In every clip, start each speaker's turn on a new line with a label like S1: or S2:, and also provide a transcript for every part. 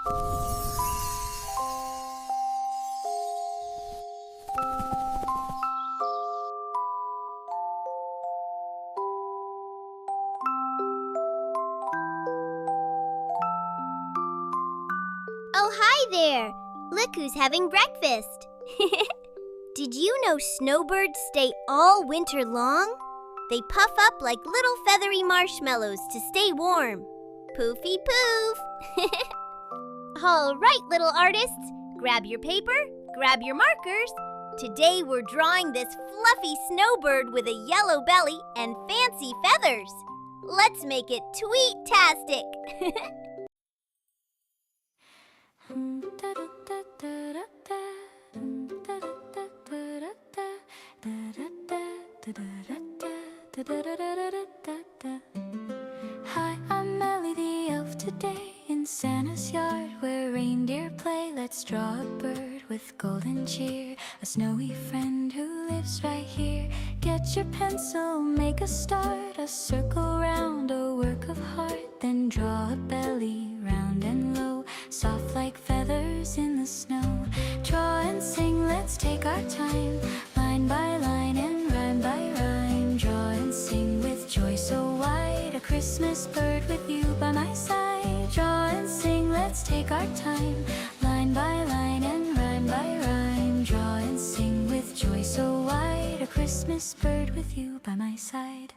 S1: Oh, hi there! Look who's having breakfast! Did you know snowbirds stay all winter long? They puff up like little feathery marshmallows to stay warm. Poofy poof! All right, little artists, grab your paper, grab your markers. Today we're drawing this fluffy snowbird with a yellow belly and fancy feathers. Let's make it tweet-tastic!
S2: Hi, I'm Melly the elf today in Santa's yard where reindeer play. Let's draw a bird with golden cheer, a snowy friend who lives right here. Get your pencil, make a start, a circle round, a work of art. Then draw a belly round and low, soft like feathers in the snow. Draw and sing, let's take our time, line by line and rhyme by rhyme. Draw and sing with joy so wide, a Christmas bird with you by my side. Draw and sing, let's take our time, line by line and rhyme by rhyme. Draw and sing with joy so wide, a Christmas bird with you by my side.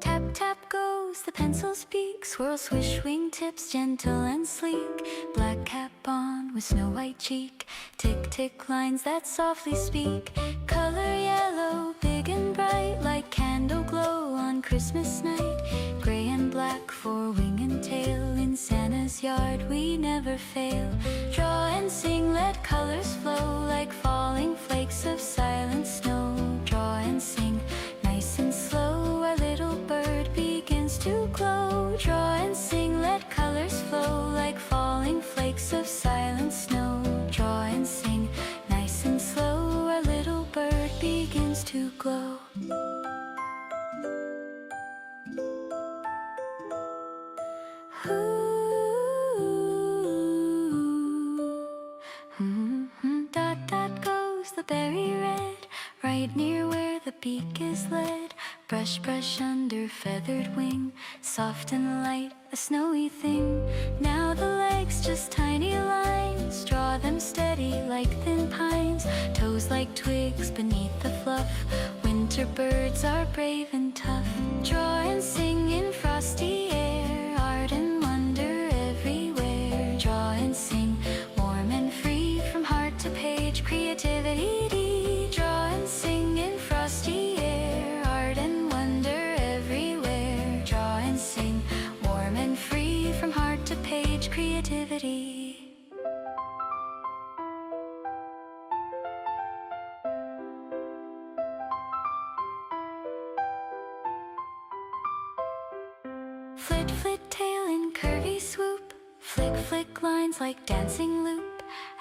S2: Tap, tap goes the pencil's beak, swirl, swish, wingtips, gentle and sleek. Black cap on with snow white cheek, tick, tick lines that softly speak. Color yellow, big and bright, like candle glow on Christmas night. Gray and black for wing and tail, in Santa's yard we never fail. Draw and sing, let colors flow like falling flakes of silent snow. Draw and sing, nice and slow, our little bird begins to glow. Draw and sing, let colors flow like falling flakes of silent snow. Draw and sing, nice and slow, our little bird begins to glow. Dot, dot goes the berry red, right near where the beak is led. Brush, brush under feathered wing, soft and light, a snowy thing. Now the legs just tiny lines, draw them steady like thin pines. Toes like twigs beneath the fluff, winter birds are brave and tough. Draw and sing in frosty air, art and wonder everywhere. Draw and sing, warm and free from heart to page, creativity. Draw and sing in frosty air, art and wonder everywhere. Draw and sing, warm and free from heart to page, creativity. Flit, flit tail in curvy swoop, flick, flick lines like dancing loop.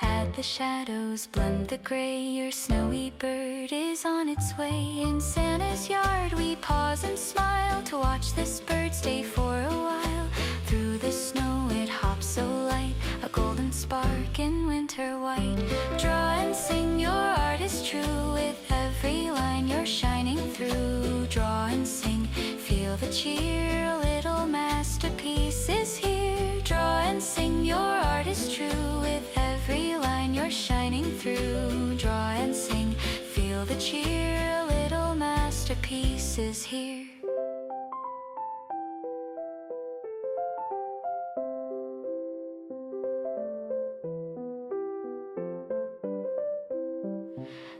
S2: Add the shadows, blend the gray, your snowy bird is on its way. In Santa's yard we pause and smile to watch this bird stay for a while. Through the snow it hops so light, a golden spark in winter white. Draw and sing, your art is true, with every line you're shining through. Draw and sing, feel the cheer, a little masterpiece is here. Draw and sing, your art is true, with every line you're shining through. Draw and sing, feel the cheer, a little masterpiece is here.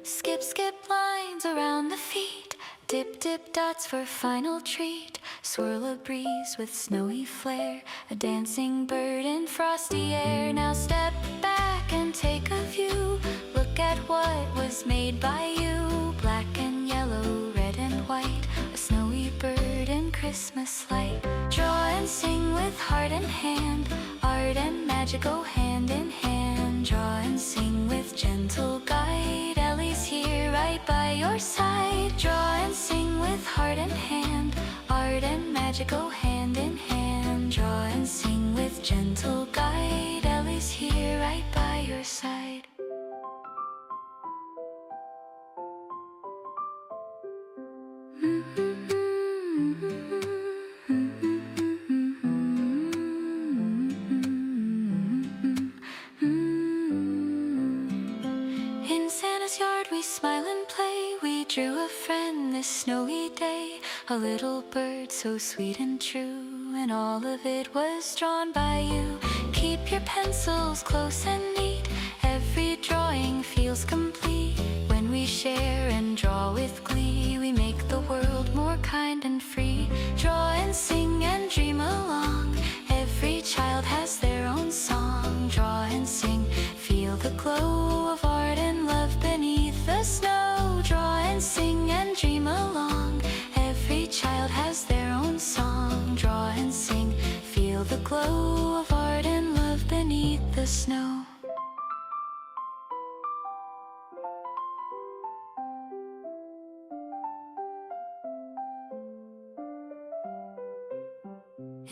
S2: Skip, skip lines around the feet, dip, dip dots for final treat. Swirl a breeze with snowy flare, a dancing bird in frosty air. Now step back and take a view, look at what was made by you. Black and yellow, red and white, a snowy bird in Christmas light. Draw and sing with heart and hand, art and magic go hand in hand. Draw and sing with gentle guide, Ellie's here by your side. Draw and sing with heart and hand. Art and magic go hand in hand. Draw and sing with gentle guide. Ellie's here right by your side. In Santa's yard we smile and play. We drew a friend this snowy day, a little bird so sweet and true, and all of it was drawn by you. Keep your pencils close and neat. Every drawing feels complete. When we share and draw with glee, we make the world more kind and free. Draw and sing and dream along. Every child has their own song. Draw and sing, feel the glow of art and love beneath the snow. Draw and sing and dream along. Every child has their own song. Draw and sing, feel the glow of art and love beneath the snow.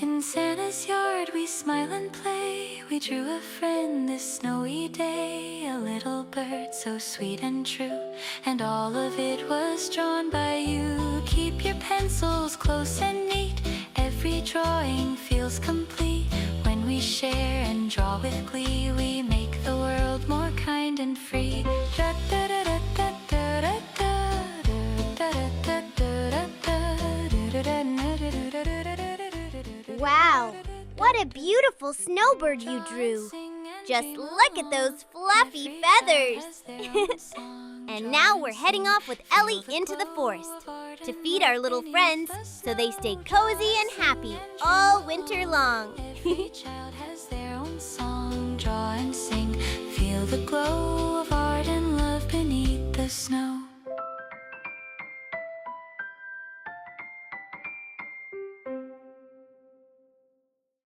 S2: In Santa's yard we smile and play. We drew a friend this snowy day, a little bird so sweet and true, and all of it was drawn by you. Keep your pencils close and neat. Every drawing feels complete. When we share and draw with glee, we make the world more kind and free.
S1: Wow, what a beautiful snowbird you drew. Just look at those fluffy feathers. And now we're heading off with Ellie into the forest to feed our little friends so they stay cozy and happy all winter long.
S2: Every child has their own song. Draw and sing, feel the glow